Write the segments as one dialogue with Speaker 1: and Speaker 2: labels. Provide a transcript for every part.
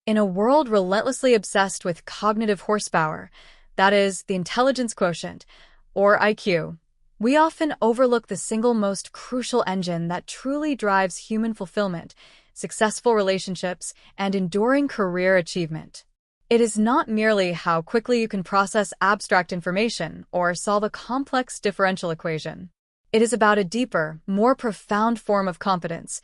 Speaker 1: In a world relentlessly obsessed with cognitive horsepower, that is, the intelligence quotient, or IQ, we often overlook the single most crucial engine that truly drives human fulfillment, successful relationships, and enduring career achievement. It is not merely how quickly you can process abstract information or solve a complex differential equation. It is about a deeper, more profound form of competence,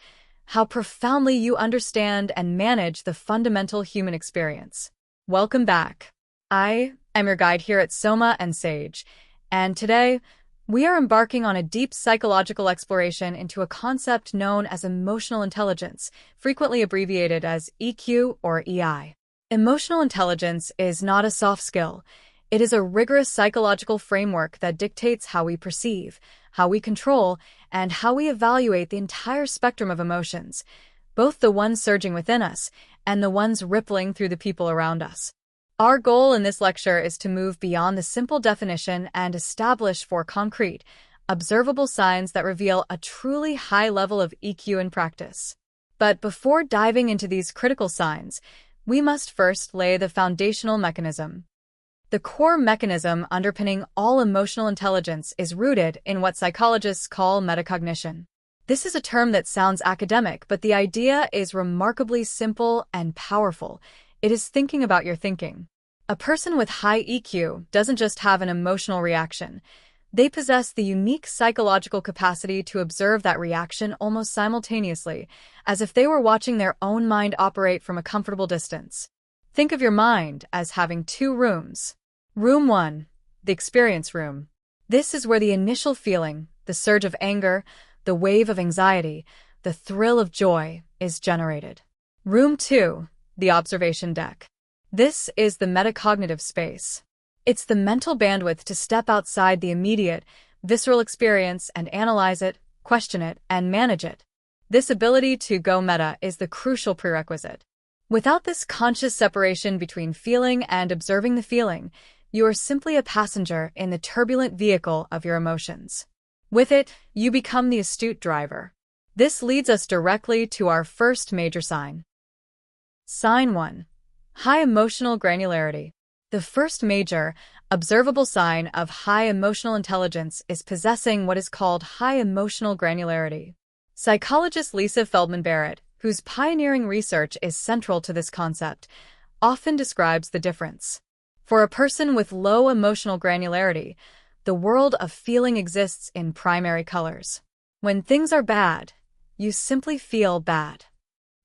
Speaker 1: how profoundly you understand and manage the fundamental human experience. Welcome back. I am your guide here at Soma and Sage, and today we are embarking on a deep psychological exploration into a concept known as emotional intelligence, frequently abbreviated as EQ or EI. Emotional intelligence is not a soft skill. It is a rigorous psychological framework that dictates how we perceive, how we control, and how we evaluate the entire spectrum of emotions, both the ones surging within us and the ones rippling through the people around us. Our goal in this lecture is to move beyond the simple definition and establish four concrete, observable signs that reveal a truly high level of EQ in practice. But before diving into these critical signs, we must first lay the foundational mechanism. The core mechanism underpinning all emotional intelligence is rooted in what psychologists call metacognition. This is a term that sounds academic, but the idea is remarkably simple and powerful. It is thinking about your thinking. A person with high EQ doesn't just have an emotional reaction. They possess the unique psychological capacity to observe that reaction almost simultaneously, as if they were watching their own mind operate from a comfortable distance. Think of your mind as having two rooms. Room 1, the experience room. This is where the initial feeling, the surge of anger, the wave of anxiety, the thrill of joy is generated. Room 2, the observation deck. This is the metacognitive space. It's the mental bandwidth to step outside the immediate, visceral experience and analyze it, question it, and manage it. This ability to go meta is the crucial prerequisite. Without this conscious separation between feeling and observing the feeling, you are simply a passenger in the turbulent vehicle of your emotions. With it, you become the astute driver. This leads us directly to our first major sign. Sign 1. High emotional granularity. The first major, observable sign of high emotional intelligence is possessing what is called high emotional granularity. Psychologist Lisa Feldman Barrett, whose pioneering research is central to this concept, often describes the difference. For a person with low emotional granularity, the world of feeling exists in primary colors. When things are bad, you simply feel bad.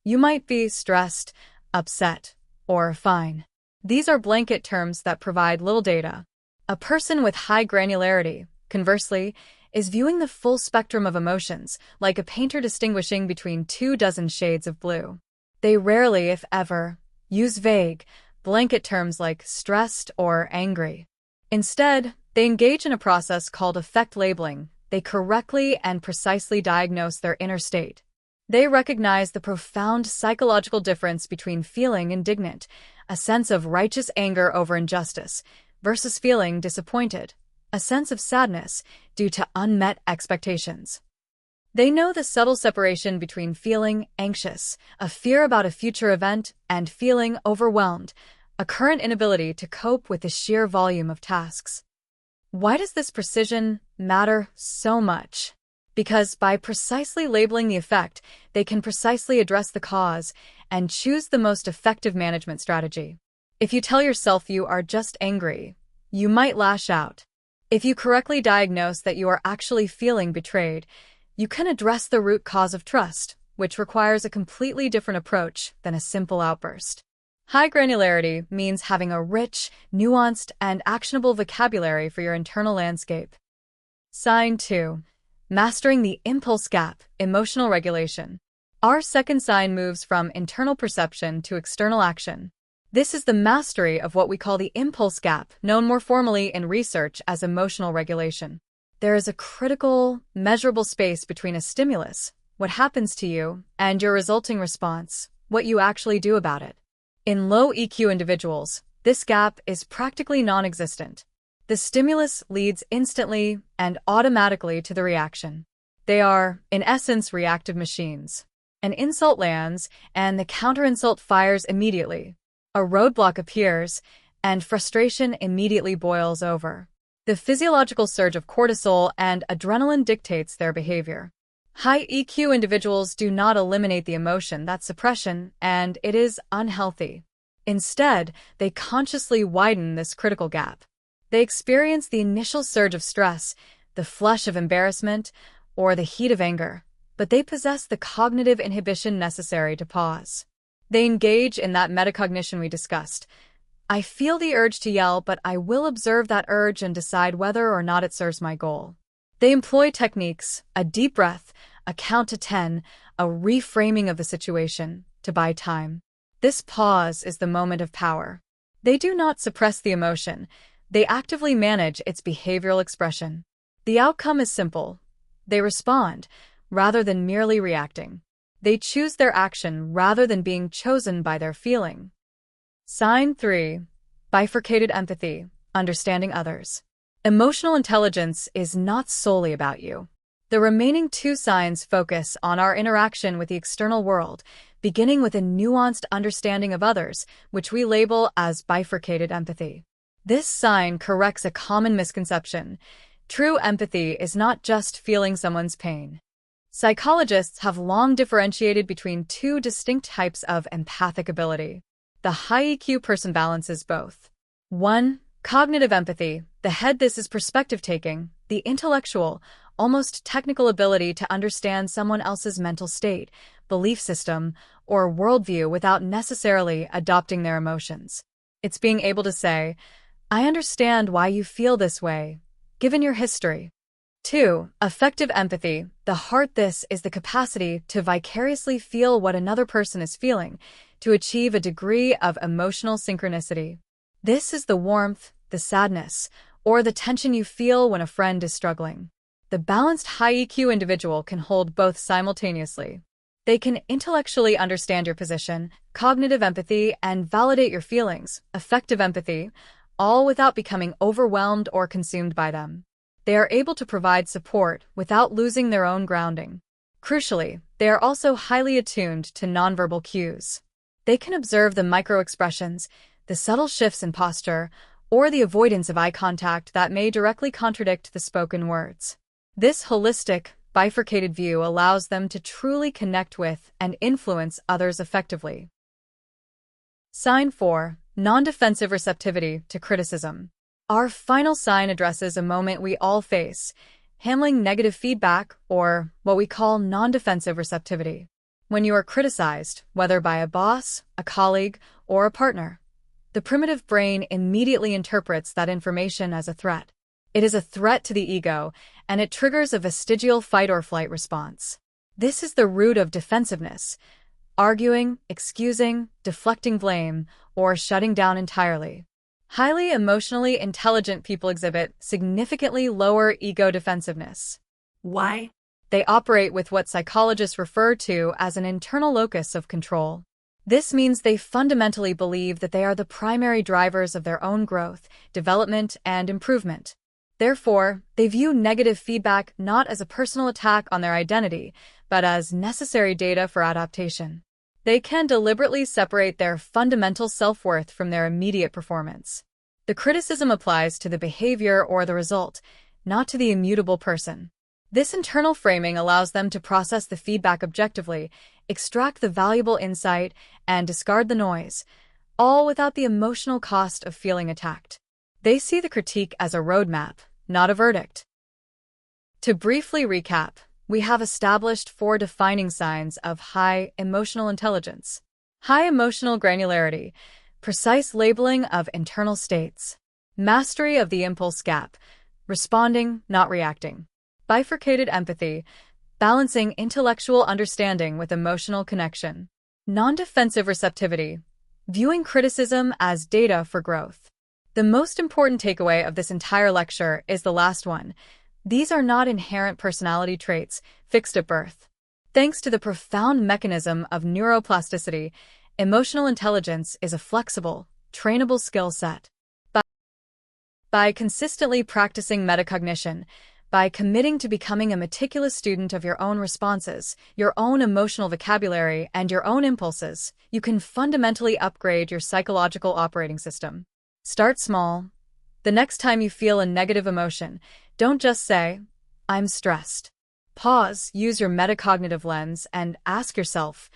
Speaker 1: You might be stressed, upset, or fine. These are blanket terms that provide little data. A person with high granularity, conversely, is viewing the full spectrum of emotions, like a painter distinguishing between 24 shades of blue. They rarely, if ever, use vague, blanket terms like stressed or angry. Instead, they engage in a process called affect labeling. They correctly and precisely diagnose their inner state. They recognize the profound psychological difference between feeling indignant, a sense of righteous anger over injustice, versus feeling disappointed, a sense of sadness due to unmet expectations. They know the subtle separation between feeling anxious, a fear about a future event, and feeling overwhelmed, a current inability to cope with the sheer volume of tasks. Why does this precision matter so much? Because by precisely labeling the effect, they can precisely address the cause and choose the most effective management strategy. If you tell yourself you are just angry, you might lash out. If you correctly diagnose that you are actually feeling betrayed, you can address the root cause of trust, which requires a completely different approach than a simple outburst. High granularity means having a rich, nuanced, and actionable vocabulary for your internal landscape. Sign 2. Mastering the impulse gap, emotional regulation. Our second sign moves from internal perception to external action. This is the mastery of what we call the impulse gap, known more formally in research as emotional regulation. There is a critical, measurable space between a stimulus, what happens to you, and your resulting response, what you actually do about it. In low EQ individuals, this gap is practically non-existent. The stimulus leads instantly and automatically to the reaction. They are, in essence, reactive machines. An insult lands, and the counter-insult fires immediately. A roadblock appears, and frustration immediately boils over. The physiological surge of cortisol and adrenaline dictates their behavior. High EQ individuals do not eliminate the emotion, that's suppression, and it is unhealthy. Instead, they consciously widen this critical gap. They experience the initial surge of stress, the flush of embarrassment, or the heat of anger, but they possess the cognitive inhibition necessary to pause. They engage in that metacognition we discussed. I feel the urge to yell, but I will observe that urge and decide whether or not it serves my goal. They employ techniques, a deep breath, a count to 10, a reframing of the situation, to buy time. This pause is the moment of power. They do not suppress the emotion. They actively manage its behavioral expression. The outcome is simple. They respond, rather than merely reacting. They choose their action rather than being chosen by their feeling. Sign 3. Bifurcated empathy, understanding others. Emotional intelligence is not solely about you. The remaining 2 signs focus on our interaction with the external world, beginning with a nuanced understanding of others, which we label as bifurcated empathy. This sign corrects a common misconception. True empathy is not just feeling someone's pain. Psychologists have long differentiated between 2 distinct types of empathic ability. The high EQ person balances both. 1. Cognitive empathy. This is perspective-taking, the intellectual, almost technical ability to understand someone else's mental state, belief system, or worldview without necessarily adopting their emotions. It's being able to say, I understand why you feel this way, given your history. 2. Affective empathy. This is the capacity to vicariously feel what another person is feeling, to achieve a degree of emotional synchronicity. This is the warmth, the sadness, or the tension you feel when a friend is struggling. The balanced high EQ individual can hold both simultaneously. They can intellectually understand your position, cognitive empathy, and validate your feelings, affective empathy, all without becoming overwhelmed or consumed by them. They are able to provide support without losing their own grounding. Crucially, they are also highly attuned to nonverbal cues. They can observe the micro-expressions, the subtle shifts in posture, or the avoidance of eye contact that may directly contradict the spoken words. This holistic, bifurcated view allows them to truly connect with and influence others effectively. Sign 4. Non-defensive receptivity to criticism. Our final sign addresses a moment we all face, handling negative feedback, or what we call non-defensive receptivity. When you are criticized, whether by a boss, a colleague, or a partner, the primitive brain immediately interprets that information as a threat. It is a threat to the ego, and it triggers a vestigial fight-or-flight response. This is the root of defensiveness, arguing, excusing, deflecting blame, or shutting down entirely. Highly emotionally intelligent people exhibit significantly lower ego defensiveness.
Speaker 2: Why?
Speaker 1: They operate with what psychologists refer to as an internal locus of control. This means they fundamentally believe that they are the primary drivers of their own growth, development, and improvement. Therefore, they view negative feedback not as a personal attack on their identity, but as necessary data for adaptation. They can deliberately separate their fundamental self-worth from their immediate performance. The criticism applies to the behavior or the result, not to the immutable person. This internal framing allows them to process the feedback objectively, extract the valuable insight, and discard the noise, all without the emotional cost of feeling attacked. They see the critique as a roadmap, not a verdict. To briefly recap, we have established 4 defining signs of high emotional intelligence. High emotional granularity, precise labeling of internal states. Mastery of the impulse gap, responding, not reacting. Bifurcated empathy, balancing intellectual understanding with emotional connection. Non-defensive receptivity, viewing criticism as data for growth. The most important takeaway of this entire lecture is the last one. These are not inherent personality traits, fixed at birth. Thanks to the profound mechanism of neuroplasticity, emotional intelligence is a flexible, trainable skill set. By consistently practicing metacognition, By committing to becoming a meticulous student of your own responses, your own emotional vocabulary, and your own impulses, you can fundamentally upgrade your psychological operating system. Start small. The next time you feel a negative emotion, don't just say, "I'm stressed." Pause, use your metacognitive lens, and ask yourself,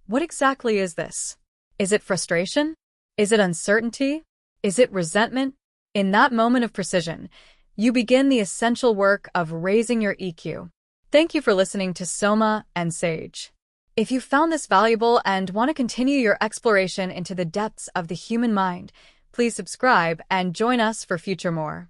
Speaker 1: what exactly is this? Is it frustration? Is it uncertainty? Is it resentment? In that moment of precision, you begin the essential work of raising your EQ. Thank you for listening to Soma and Sage. If you found this valuable and want to continue your exploration into the depths of the human mind, please subscribe and join us for future more.